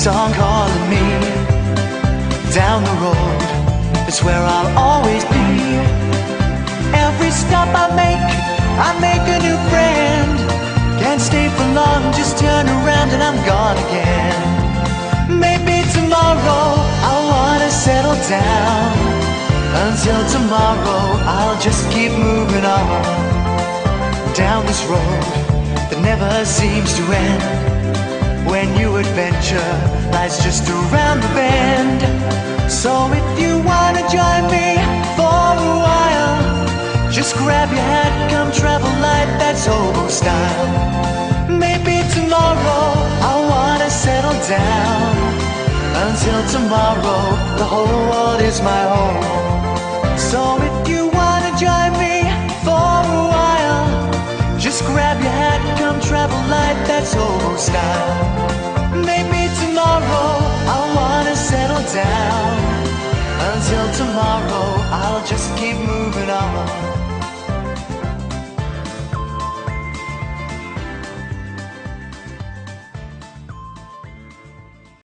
song calling me. Down the road, it's where I'll always be. Every stop I make a new friend. Can't stay for long, just turn around and I'm gone again. Maybe tomorrow I'll wanna settle down. Until tomorrow I'll just keep moving on. Down this road that never seems to end. When new adventure lies just around the bend. So if you wanna join me for a while, just grab your hat, come travel light, that's hobo style. Maybe tomorrow I'll wanna settle down. Until tomorrow, the whole world is my home. So if you wanna join me for a while, just grab your hat, come travel light, that's hobo style. Maybe tomorrow I'll wanna settle down. Until tomorrow, I'll just keep moving on.